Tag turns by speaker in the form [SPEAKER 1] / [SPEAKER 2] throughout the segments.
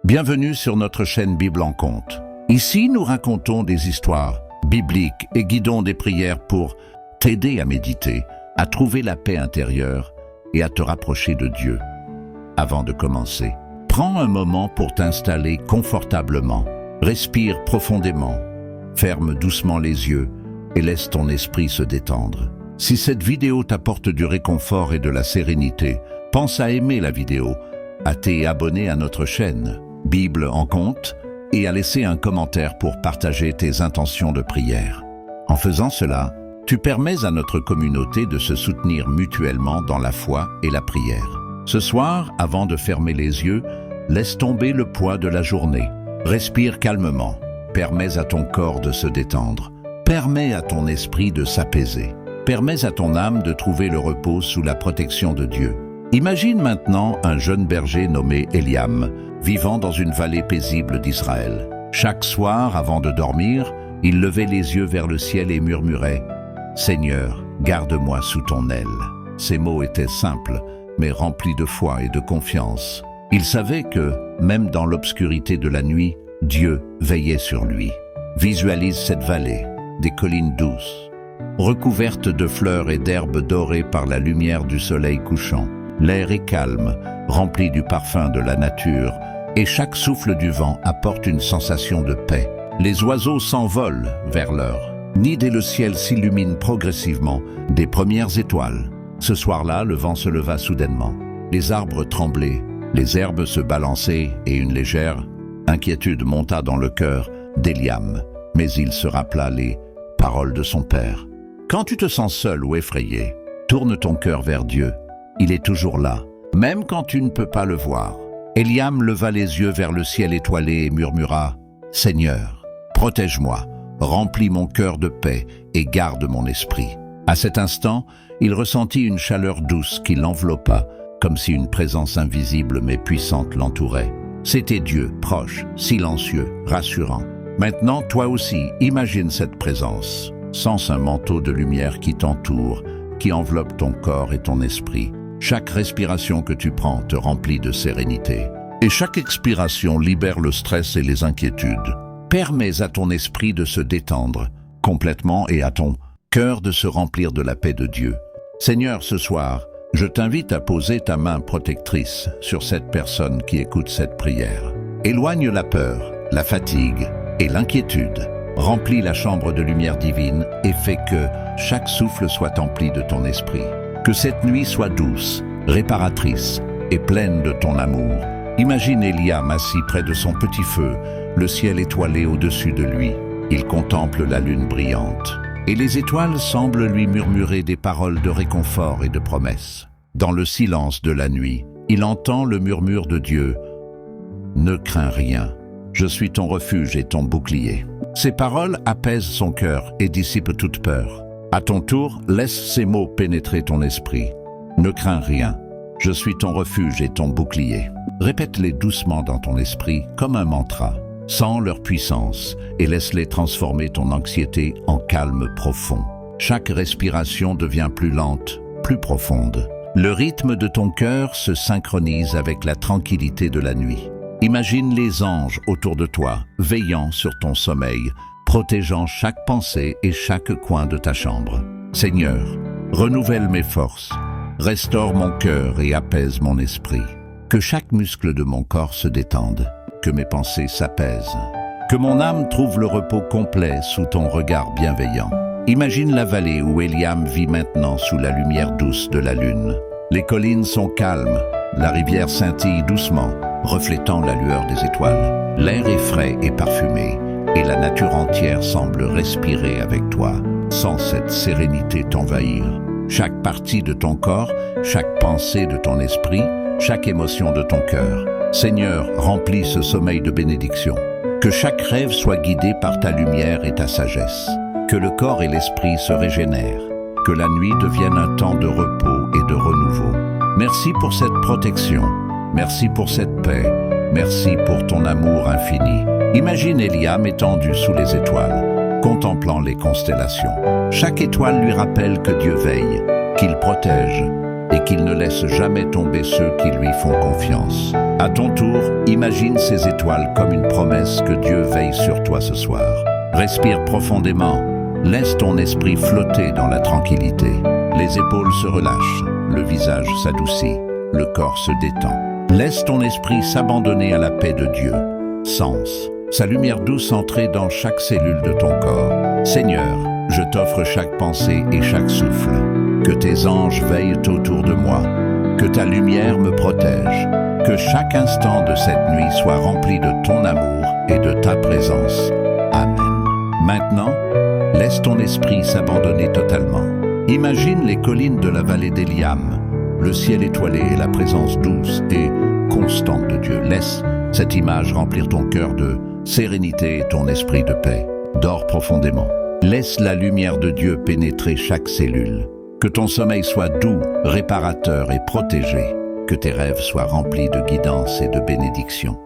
[SPEAKER 1] Bienvenue sur notre chaîne Bible en Conte. Ici, nous racontons des histoires bibliques et guidons des prières pour t'aider à méditer, à trouver la paix intérieure et à te rapprocher de Dieu. Avant de commencer, prends un moment pour t'installer confortablement. Respire profondément, ferme doucement les yeux et laisse ton esprit se détendre. Si cette vidéo t'apporte du réconfort et de la sérénité, pense à aimer la vidéo, à t'abonner à notre chaîne Bible en Conte et à laisser un commentaire pour partager tes intentions de prière. En faisant cela, tu permets à notre communauté de se soutenir mutuellement dans la foi et la prière. Ce soir, avant de fermer les yeux, laisse tomber le poids de la journée. Respire calmement, permets à ton corps de se détendre, permets à ton esprit de s'apaiser, permets à ton âme de trouver le repos sous la protection de Dieu. Imagine maintenant un jeune berger nommé Eliam, vivant dans une vallée paisible d'Israël. Chaque soir, avant de dormir, il levait les yeux vers le ciel et murmurait « Seigneur, garde-moi sous ton aile ». Ces mots étaient simples, mais remplis de foi et de confiance. Il savait que, même dans l'obscurité de la nuit, Dieu veillait sur lui. Visualise cette vallée, des collines douces, recouvertes de fleurs et d'herbes dorées par la lumière du soleil couchant. L'air est calme, rempli du parfum de la nature, et chaque souffle du vent apporte une sensation de paix. Les oiseaux s'envolent vers l'heure. Nid et le ciel s'illuminent progressivement des premières étoiles. Ce soir-là, le vent se leva soudainement. Les arbres tremblaient, les herbes se balançaient et une légère inquiétude monta dans le cœur d'Eliam. Mais il se rappela les paroles de son père. Quand tu te sens seul ou effrayé, tourne ton cœur vers Dieu. Il est toujours là, même quand tu ne peux pas le voir. Eliam leva les yeux vers le ciel étoilé et murmura « Seigneur, protège-moi, remplis mon cœur de paix et garde mon esprit. » À cet instant, il ressentit une chaleur douce qui l'enveloppa, comme si une présence invisible mais puissante l'entourait. C'était Dieu, proche, silencieux, rassurant. Maintenant, toi aussi, imagine cette présence. Sens un manteau de lumière qui t'entoure, qui enveloppe ton corps et ton esprit. Chaque respiration que tu prends te remplit de sérénité. Et chaque expiration libère le stress et les inquiétudes. Permets à ton esprit de se détendre complètement et à ton cœur de se remplir de la paix de Dieu. Seigneur, ce soir, je t'invite à poser ta main protectrice sur cette personne qui écoute cette prière. Éloigne la peur, la fatigue et l'inquiétude. Remplis la chambre de lumière divine et fais que chaque souffle soit empli de ton esprit. Que cette nuit soit douce, réparatrice et pleine de ton amour. Imagine Eliam assis près de son petit feu, le ciel étoilé au-dessus de lui. Il contemple la lune brillante. Et les étoiles semblent lui murmurer des paroles de réconfort et de promesses. Dans le silence de la nuit, il entend le murmure de Dieu. « Ne crains rien, je suis ton refuge et ton bouclier. » Ces paroles apaisent son cœur et dissipent toute peur. À ton tour, laisse ces mots pénétrer ton esprit. « Ne crains rien, je suis ton refuge et ton bouclier. » Répète-les doucement dans ton esprit comme un mantra. Sens leur puissance et laisse-les transformer ton anxiété en calme profond. Chaque respiration devient plus lente, plus profonde. Le rythme de ton cœur se synchronise avec la tranquillité de la nuit. Imagine les anges autour de toi, veillant sur ton sommeil, protégeant chaque pensée et chaque coin de ta chambre. Seigneur, renouvelle mes forces, restaure mon cœur et apaise mon esprit. Que chaque muscle de mon corps se détende, que mes pensées s'apaisent, que mon âme trouve le repos complet sous ton regard bienveillant. Imagine la vallée où Eliam vit maintenant sous la lumière douce de la lune. Les collines sont calmes, la rivière scintille doucement, reflétant la lueur des étoiles. L'air est frais et parfumé, et la nature entière semble respirer avec toi. Sens cette sérénité t'envahir. Chaque partie de ton corps, chaque pensée de ton esprit, chaque émotion de ton cœur. Seigneur, remplis ce sommeil de bénédiction. Que chaque rêve soit guidé par ta lumière et ta sagesse. Que le corps et l'esprit se régénèrent. Que la nuit devienne un temps de repos et de renouveau. Merci pour cette protection. Merci pour cette paix. Merci pour ton amour infini. Imagine Eliam étendu sous les étoiles, contemplant les constellations. Chaque étoile lui rappelle que Dieu veille, qu'il protège et qu'il ne laisse jamais tomber ceux qui lui font confiance. À ton tour, Imagine ces étoiles comme une promesse que Dieu veille sur toi ce soir. Respire profondément. Laisse ton esprit flotter dans la tranquillité. Les épaules se relâchent, le visage s'adoucit, le corps se détend. Laisse ton esprit s'abandonner à la paix de Dieu. Sens sa lumière douce entrer dans chaque cellule de ton corps. Seigneur, je t'offre chaque pensée et chaque souffle. Que tes anges veillent autour de moi. Que ta lumière me protège. Que chaque instant de cette nuit soit rempli de ton amour et de ta présence. Amen. Maintenant, laisse ton esprit s'abandonner totalement. Imagine les collines de la vallée d'Eliam, le ciel étoilé et la présence douce et constante de Dieu. Laisse cette image remplir ton cœur de sérénité et ton esprit de paix. Dors profondément. Laisse la lumière de Dieu pénétrer chaque cellule. Que ton sommeil soit doux, réparateur et protégé. Que tes rêves soient remplis de guidance et de bénédiction.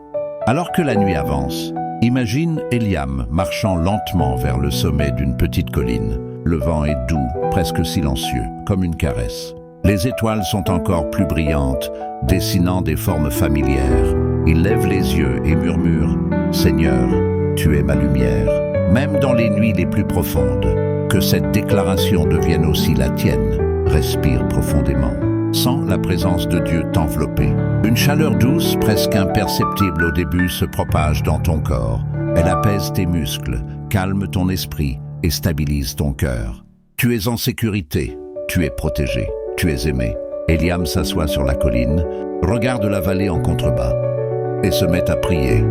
[SPEAKER 1] Alors que la nuit avance, imagine Eliam marchant lentement vers le sommet d'une petite colline. Le vent est doux, presque silencieux, comme une caresse. Les étoiles sont encore plus brillantes, dessinant des formes familières. Il lève les yeux et murmure « Seigneur, tu es ma lumière ». Même dans les nuits les plus profondes, que cette déclaration devienne aussi la tienne. Respire profondément. Sens la présence de Dieu t'envelopper. Une chaleur douce, presque imperceptible au début, se propage dans ton corps. Elle apaise tes muscles, calme ton esprit et stabilise ton cœur. Tu es en sécurité, tu es protégé, tu es aimé. Eliam s'assoit sur la colline, regarde la vallée en contrebas et se met à prier.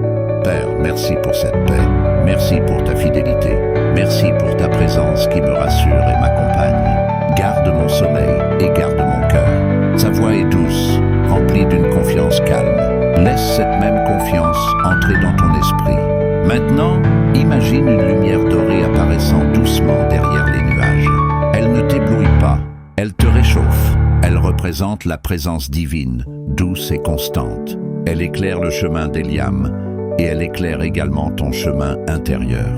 [SPEAKER 1] Père, merci pour cette paix, merci pour ta fidélité, merci pour ta présence qui me rassure et m'accompagne. Garde mon sommeil et garde mon cœur. Sa voix est douce, remplie d'une confiance calme. Laisse cette même confiance entrer dans ton esprit. Maintenant, imagine une lumière dorée apparaissant doucement derrière les nuages. Elle ne t'éblouit pas, elle te réchauffe. Elle représente la présence divine, douce et constante. Elle éclaire le chemin d'Eliam et elle éclaire également ton chemin intérieur.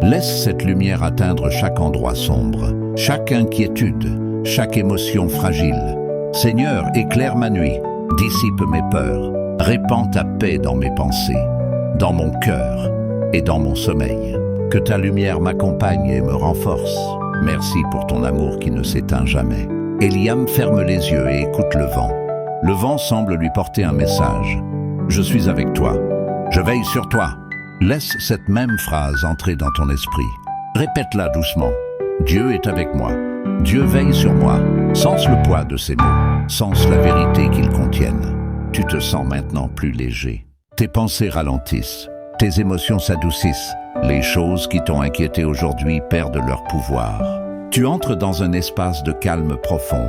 [SPEAKER 1] Laisse cette lumière atteindre chaque endroit sombre, chaque inquiétude, chaque émotion fragile. Seigneur, éclaire ma nuit, dissipe mes peurs, répands ta paix dans mes pensées, dans mon cœur et dans mon sommeil. Que ta lumière m'accompagne et me renforce. Merci pour ton amour qui ne s'éteint jamais. Eliam ferme les yeux et écoute le vent. Le vent semble lui porter un message. Je suis avec toi. Je veille sur toi. Laisse cette même phrase entrer dans ton esprit. Répète-la doucement. Dieu est avec moi. Dieu veille sur moi. Sens le poids de ces mots. Sens la vérité qu'ils contiennent. Tu te sens maintenant plus léger. Tes pensées ralentissent. Tes émotions s'adoucissent. Les choses qui t'ont inquiété aujourd'hui perdent leur pouvoir. Tu entres dans un espace de calme profond.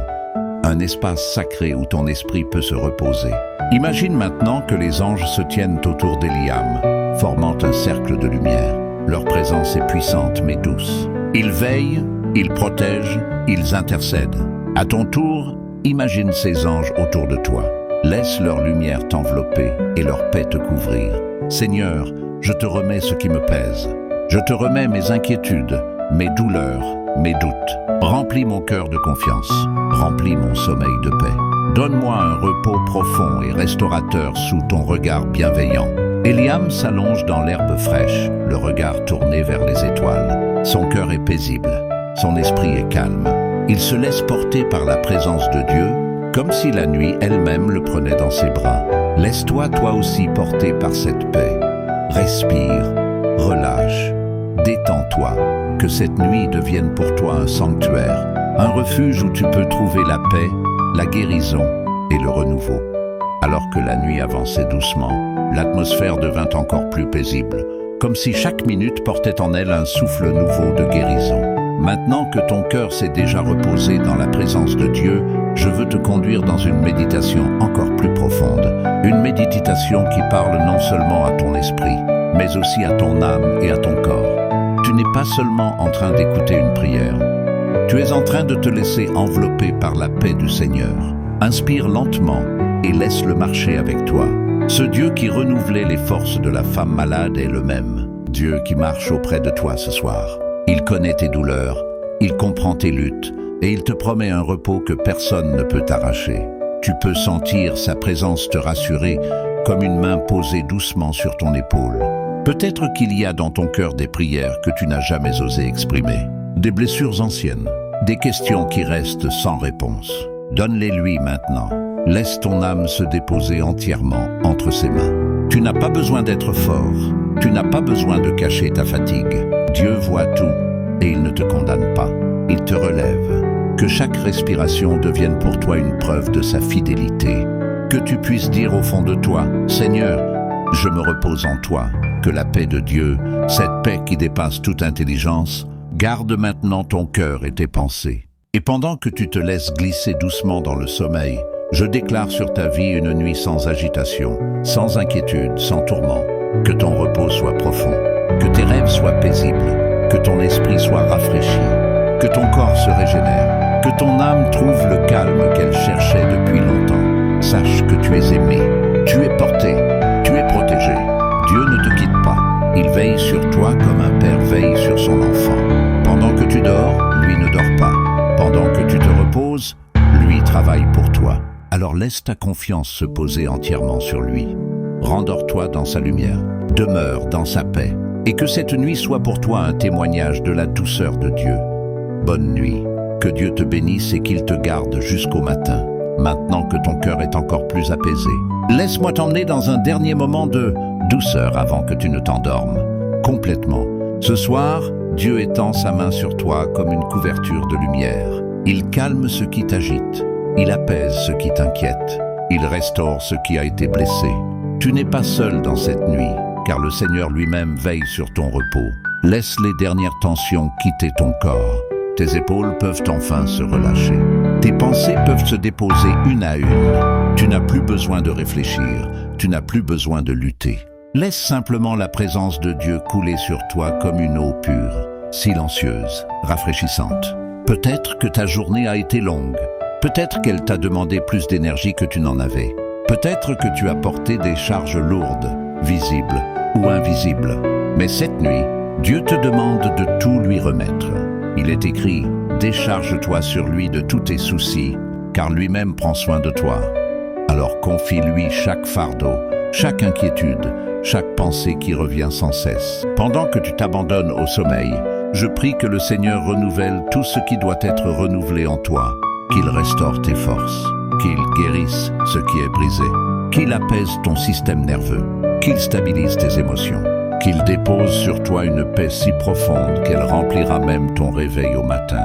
[SPEAKER 1] Un espace sacré où ton esprit peut se reposer. Imagine maintenant que les anges se tiennent autour d'Eliam, formant un cercle de lumière. Leur présence est puissante mais douce. Ils veillent, ils protègent, ils intercèdent. À ton tour, imagine ces anges autour de toi. Laisse leur lumière t'envelopper et leur paix te couvrir. Seigneur, je te remets ce qui me pèse. Je te remets mes inquiétudes, mes douleurs, mes doutes. Remplis mon cœur de confiance. Remplis mon sommeil de paix. Donne-moi un repos profond et restaurateur sous ton regard bienveillant. Eliam s'allonge dans l'herbe fraîche, le regard tourné vers les étoiles. Son cœur est paisible, son esprit est calme. Il se laisse porter par la présence de Dieu, comme si la nuit elle-même le prenait dans ses bras. Laisse-toi toi aussi porter par cette paix. Respire, relâche, détends-toi. Que cette nuit devienne pour toi un sanctuaire, un refuge où tu peux trouver la paix, la guérison et le renouveau. Alors que la nuit avançait doucement, l'atmosphère devint encore plus paisible, comme si chaque minute portait en elle un souffle nouveau de guérison. Maintenant que ton cœur s'est déjà reposé dans la présence de Dieu, je veux te conduire dans une méditation encore plus profonde. Une méditation qui parle non seulement à ton esprit, mais aussi à ton âme et à ton corps. Tu n'es pas seulement en train d'écouter une prière. Tu es en train de te laisser envelopper par la paix du Seigneur. Inspire lentement et laisse-le marcher avec toi. Ce Dieu qui renouvelait les forces de la femme malade est le même. Dieu qui marche auprès de toi ce soir. Il connaît tes douleurs, il comprend tes luttes et il te promet un repos que personne ne peut t'arracher. Tu peux sentir sa présence te rassurer comme une main posée doucement sur ton épaule. Peut-être qu'il y a dans ton cœur des prières que tu n'as jamais osé exprimer, des blessures anciennes, des questions qui restent sans réponse. Donne-les lui maintenant. Laisse ton âme se déposer entièrement entre ses mains. Tu n'as pas besoin d'être fort. Tu n'as pas besoin de cacher ta fatigue. Dieu voit tout et il ne te condamne pas. Il te relève. Que chaque respiration devienne pour toi une preuve de sa fidélité. Que tu puisses dire au fond de toi, Seigneur, je me repose en toi. Que la paix de Dieu, cette paix qui dépasse toute intelligence, garde maintenant ton cœur et tes pensées. Et pendant que tu te laisses glisser doucement dans le sommeil, je déclare sur ta vie une nuit sans agitation, sans inquiétude, sans tourment. Que ton repos soit profond, que tes rêves soient paisibles, que ton esprit soit rafraîchi, que ton corps se régénère, que ton âme trouve le calme qu'elle cherchait depuis longtemps. Sache que tu es aimé, tu es porté, tu es protégé. Dieu ne te quitte pas, il veille sur toi comme un père veille sur son enfant. Pendant que tu dors, lui ne dort pas. Pendant que tu te reposes, lui travaille pour toi. Alors laisse ta confiance se poser entièrement sur lui. Rendors-toi dans sa lumière, demeure dans sa paix, et que cette nuit soit pour toi un témoignage de la douceur de Dieu. Bonne nuit, que Dieu te bénisse et qu'il te garde jusqu'au matin, maintenant que ton cœur est encore plus apaisé. Laisse-moi t'emmener dans un dernier moment de douceur avant que tu ne t'endormes, complètement. Ce soir, Dieu étend sa main sur toi comme une couverture de lumière. Il calme ce qui t'agite, il apaise ce qui t'inquiète, il restaure ce qui a été blessé. Tu n'es pas seul dans cette nuit, car le Seigneur lui-même veille sur ton repos. Laisse les dernières tensions quitter ton corps. Tes épaules peuvent enfin se relâcher. Tes pensées peuvent se déposer une à une. Tu n'as plus besoin de réfléchir, tu n'as plus besoin de lutter. Laisse simplement la présence de Dieu couler sur toi comme une eau pure, silencieuse, rafraîchissante. Peut-être que ta journée a été longue. Peut-être qu'elle t'a demandé plus d'énergie que tu n'en avais. Peut-être que tu as porté des charges lourdes, visibles ou invisibles. Mais cette nuit, Dieu te demande de tout lui remettre. Il est écrit, décharge-toi sur lui de tous tes soucis, car lui-même prend soin de toi. Alors confie-lui chaque fardeau, chaque inquiétude, chaque pensée qui revient sans cesse. Pendant que tu t'abandonnes au sommeil, je prie que le Seigneur renouvelle tout ce qui doit être renouvelé en toi, qu'il restaure tes forces, qu'il guérisse ce qui est brisé, qu'il apaise ton système nerveux, qu'il stabilise tes émotions, qu'il dépose sur toi une paix si profonde qu'elle remplira même ton réveil au matin.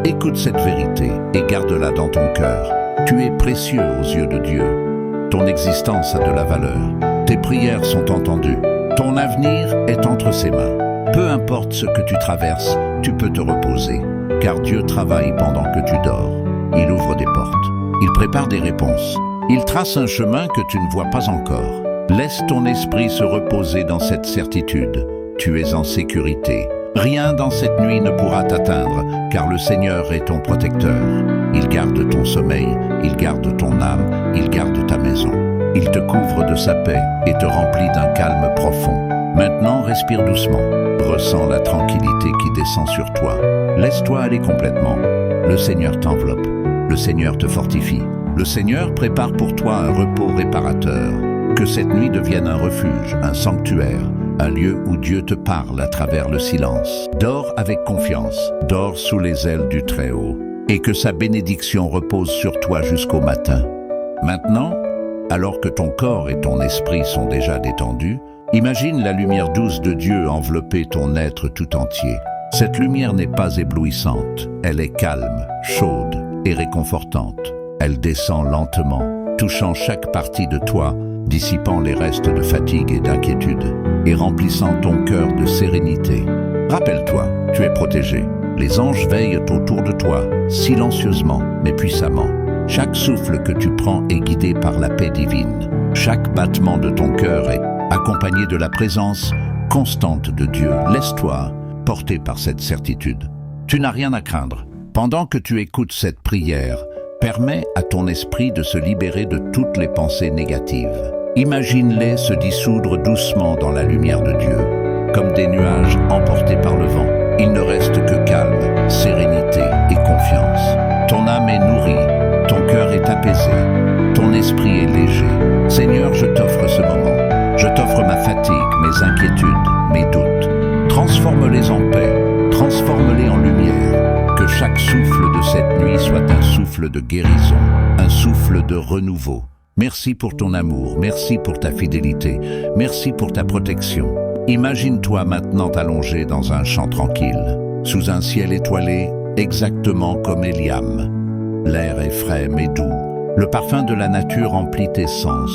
[SPEAKER 1] Écoute cette vérité et garde-la dans ton cœur. Tu es précieux aux yeux de Dieu. Ton existence a de la valeur. Tes prières sont entendues. Ton avenir est entre ses mains. Peu importe ce que tu traverses, tu peux te reposer, car Dieu travaille pendant que tu dors. Il ouvre des portes. Il prépare des réponses. Il trace un chemin que tu ne vois pas encore. Laisse ton esprit se reposer dans cette certitude. Tu es en sécurité. Rien dans cette nuit ne pourra t'atteindre, car le Seigneur est ton protecteur. Il garde ton sommeil, il garde ton âme, il garde ta maison. Il te couvre de sa paix et te remplit d'un calme profond. Maintenant, respire doucement. Ressens la tranquillité qui descend sur toi. Laisse-toi aller complètement. Le Seigneur t'enveloppe. Le Seigneur te fortifie. Le Seigneur prépare pour toi un repos réparateur. Que cette nuit devienne un refuge, un sanctuaire, un lieu où Dieu te parle à travers le silence. Dors avec confiance, dors sous les ailes du Très-Haut, et que sa bénédiction repose sur toi jusqu'au matin. Maintenant, alors que ton corps et ton esprit sont déjà détendus, imagine la lumière douce de Dieu envelopper ton être tout entier. Cette lumière n'est pas éblouissante, elle est calme, chaude et réconfortante. Elle descend lentement, touchant chaque partie de toi, dissipant les restes de fatigue et d'inquiétude, et remplissant ton cœur de sérénité. Rappelle-toi, tu es protégé. Les anges veillent autour de toi, silencieusement mais puissamment. Chaque souffle que tu prends est guidé par la paix divine. Chaque battement de ton cœur est accompagné de la présence constante de Dieu. Laisse-toi porter par cette certitude. Tu n'as rien à craindre. Pendant que tu écoutes cette prière, permets à ton esprit de se libérer de toutes les pensées négatives. Imagine-les se dissoudre doucement dans la lumière de Dieu, comme des nuages emportés par le vent. Il ne reste que calme, sérénité et confiance. Ton âme est nourrie, ton cœur est apaisé, ton esprit est léger. Seigneur, je t'offre ce moment. Je t'offre ma fatigue, mes inquiétudes, mes doutes. Transforme-les en paix, transforme-les en lumière. Que chaque souffle de cette nuit soit un souffle de guérison, un souffle de renouveau. Merci pour ton amour, merci pour ta fidélité, merci pour ta protection. Imagine-toi maintenant allongé dans un champ tranquille, sous un ciel étoilé, exactement comme Eliam. L'air est frais mais doux, le parfum de la nature remplit tes sens,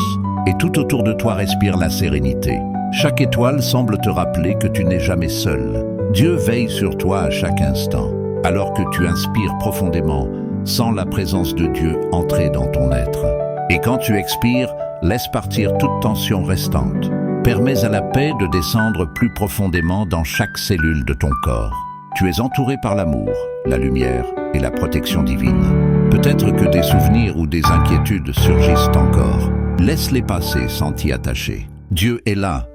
[SPEAKER 1] et tout autour de toi respire la sérénité. Chaque étoile semble te rappeler que tu n'es jamais seul. Dieu veille sur toi à chaque instant. Alors que tu inspires profondément, sens la présence de Dieu entrer dans ton être. Et quand tu expires, laisse partir toute tension restante. Permets à la paix de descendre plus profondément dans chaque cellule de ton corps. Tu es entouré par l'amour, la lumière et la protection divine. Peut-être que des souvenirs ou des inquiétudes surgissent encore. Laisse-les passer sans t'y attacher. Dieu est là.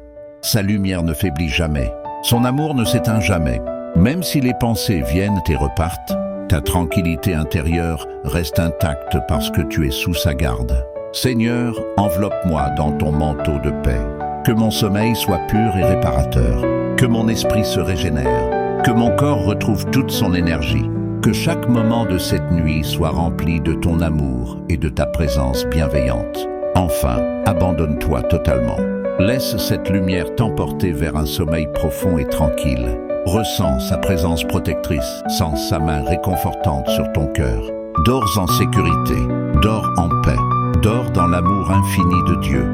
[SPEAKER 1] Sa lumière ne faiblit jamais. Son amour ne s'éteint jamais. Même si les pensées viennent et repartent, ta tranquillité intérieure reste intacte parce que tu es sous sa garde. Seigneur, enveloppe-moi dans ton manteau de paix. Que mon sommeil soit pur et réparateur. Que mon esprit se régénère. Que mon corps retrouve toute son énergie. Que chaque moment de cette nuit soit rempli de ton amour et de ta présence bienveillante. Enfin, abandonne-toi totalement. Laisse cette lumière t'emporter vers un sommeil profond et tranquille. Ressens sa présence protectrice, sens sa main réconfortante sur ton cœur. Dors en sécurité, dors en paix, dors dans l'amour infini de Dieu.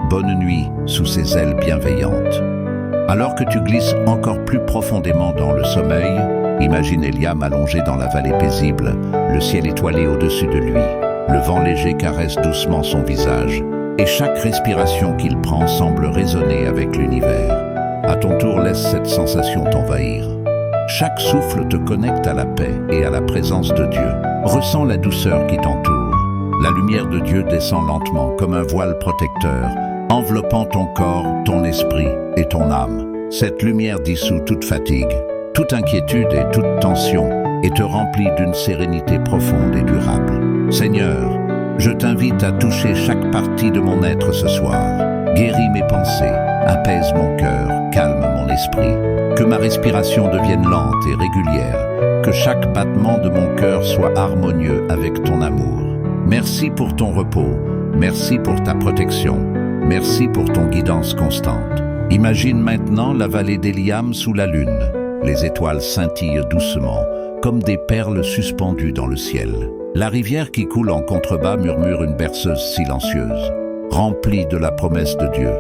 [SPEAKER 1] Bonne nuit sous ses ailes bienveillantes. Alors que tu glisses encore plus profondément dans le sommeil, imagine Eliam allongé dans la vallée paisible, le ciel étoilé au-dessus de lui. Le vent léger caresse doucement son visage, et chaque respiration qu'il prend semble résonner avec l'univers. À ton tour, laisse cette sensation t'envahir. Chaque souffle te connecte à la paix et à la présence de Dieu. Ressens la douceur qui t'entoure. La lumière de Dieu descend lentement comme un voile protecteur, enveloppant ton corps, ton esprit et ton âme. Cette lumière dissout toute fatigue, toute inquiétude et toute tension et te remplit d'une sérénité profonde et durable. Seigneur, je t'invite à toucher chaque partie de mon être ce soir. Guéris mes pensées, apaise mon cœur, calme mon esprit. Que ma respiration devienne lente et régulière. Que chaque battement de mon cœur soit harmonieux avec ton amour. Merci pour ton repos, merci pour ta protection, merci pour ton guidance constante. Imagine maintenant la vallée d'Eliam sous la lune. Les étoiles scintillent doucement, comme des perles suspendues dans le ciel. La rivière qui coule en contrebas murmure une berceuse silencieuse, remplie de la promesse de Dieu.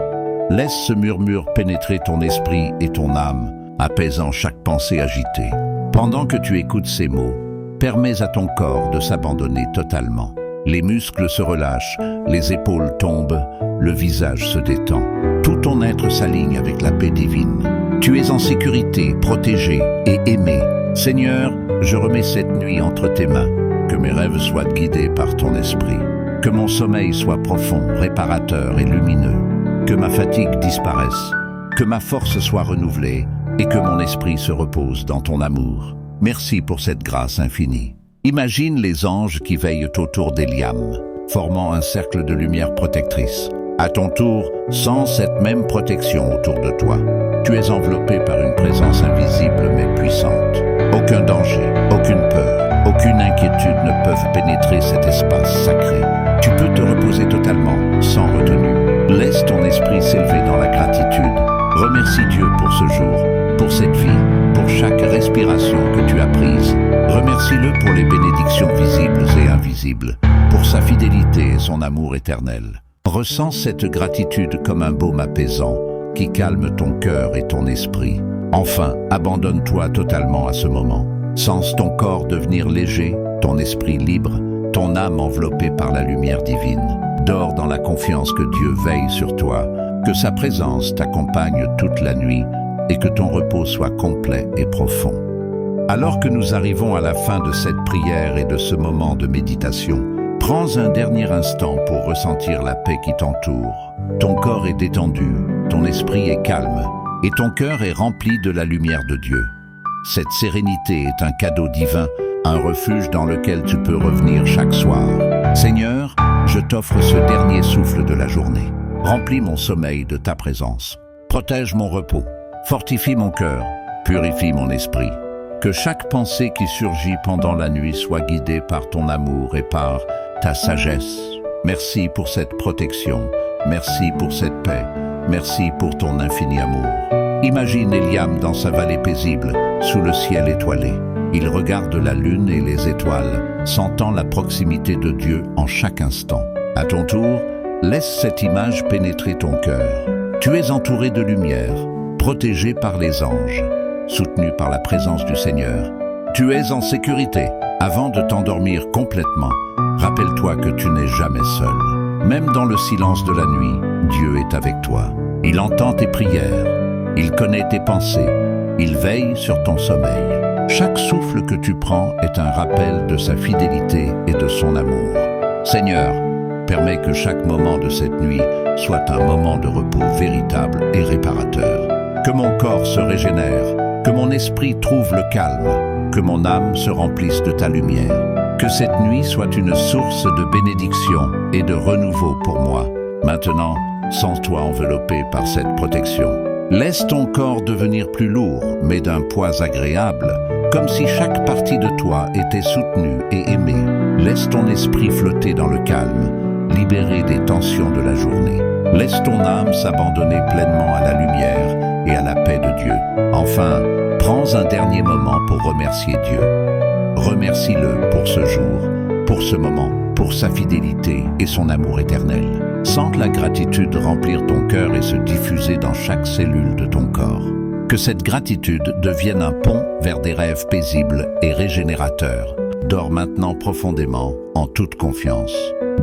[SPEAKER 1] Laisse ce murmure pénétrer ton esprit et ton âme, apaisant chaque pensée agitée. Pendant que tu écoutes ces mots, permets à ton corps de s'abandonner totalement. Les muscles se relâchent, les épaules tombent, le visage se détend. Tout ton être s'aligne avec la paix divine. Tu es en sécurité, protégé et aimé. Seigneur, je remets cette nuit entre tes mains. Que mes rêves soient guidés par ton esprit. Que mon sommeil soit profond, réparateur et lumineux. Que ma fatigue disparaisse. Que ma force soit renouvelée et que mon esprit se repose dans ton amour. Merci pour cette grâce infinie. Imagine les anges qui veillent autour d'Eliam, formant un cercle de lumière protectrice. À ton tour, sens cette même protection autour de toi. Tu es enveloppé par une présence invisible mais puissante. Aucun danger, aucune peur, aucune inquiétude ne peuvent pénétrer cet espace sacré. Tu peux te reposer totalement, sans retenue. Laisse ton esprit s'élever dans la gratitude. Remercie Dieu pour ce jour, pour cette vie, pour chaque respiration que tu as prise. Remercie-le pour les bénédictions visibles et invisibles, pour sa fidélité et son amour éternel. Ressens cette gratitude comme un baume apaisant qui calme ton cœur et ton esprit. Enfin, abandonne-toi totalement à ce moment. Sens ton corps devenir léger, ton esprit libre, ton âme enveloppée par la lumière divine. Dors dans la confiance que Dieu veille sur toi, que sa présence t'accompagne toute la nuit et que ton repos soit complet et profond. Alors que nous arrivons à la fin de cette prière et de ce moment de méditation, prends un dernier instant pour ressentir la paix qui t'entoure. Ton corps est détendu, ton esprit est calme et ton cœur est rempli de la lumière de Dieu. Cette sérénité est un cadeau divin, un refuge dans lequel tu peux revenir chaque soir. Seigneur, je t'offre ce dernier souffle de la journée. Remplis mon sommeil de ta présence. Protège mon repos. Fortifie mon cœur. Purifie mon esprit. Que chaque pensée qui surgit pendant la nuit soit guidée par ton amour et par ta sagesse. Merci pour cette protection. Merci pour cette paix. Merci pour ton infini amour. Imagine Eliam dans sa vallée paisible, sous le ciel étoilé. Il regarde la lune et les étoiles, sentant la proximité de Dieu en chaque instant. À ton tour, laisse cette image pénétrer ton cœur. Tu es entouré de lumière, protégé par les anges, soutenu par la présence du Seigneur. Tu es en sécurité. Avant de t'endormir complètement, rappelle-toi que tu n'es jamais seul. Même dans le silence de la nuit, Dieu est avec toi. Il entend tes prières, il connaît tes pensées, il veille sur ton sommeil. Chaque souffle que tu prends est un rappel de sa fidélité et de son amour. Seigneur, permets que chaque moment de cette nuit soit un moment de repos véritable et réparateur. Que mon corps se régénère, que mon esprit trouve le calme, que mon âme se remplisse de ta lumière. Que cette nuit soit une source de bénédiction et de renouveau pour moi. Maintenant, sens-toi enveloppé par cette protection. Laisse ton corps devenir plus lourd, mais d'un poids agréable, comme si chaque partie de toi était soutenue et aimée. Laisse ton esprit flotter dans le calme, libéré des tensions de la journée. Laisse ton âme s'abandonner pleinement à la lumière et à la paix de Dieu. Enfin, prends un dernier moment pour remercier Dieu. Remercie-le pour ce jour, pour ce moment, pour sa fidélité et son amour éternel. Sente la gratitude remplir ton cœur et se diffuser dans chaque cellule de ton corps. Que cette gratitude devienne un pont vers des rêves paisibles et régénérateurs. Dors maintenant profondément, en toute confiance.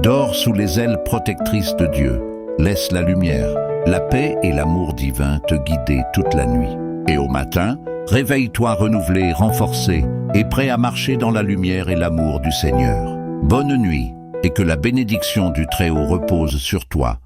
[SPEAKER 1] Dors sous les ailes protectrices de Dieu. Laisse la lumière, la paix et l'amour divin te guider toute la nuit. Et au matin, réveille-toi renouvelé, renforcé et prêt à marcher dans la lumière et l'amour du Seigneur. Bonne nuit et que la bénédiction du Très-Haut repose sur toi,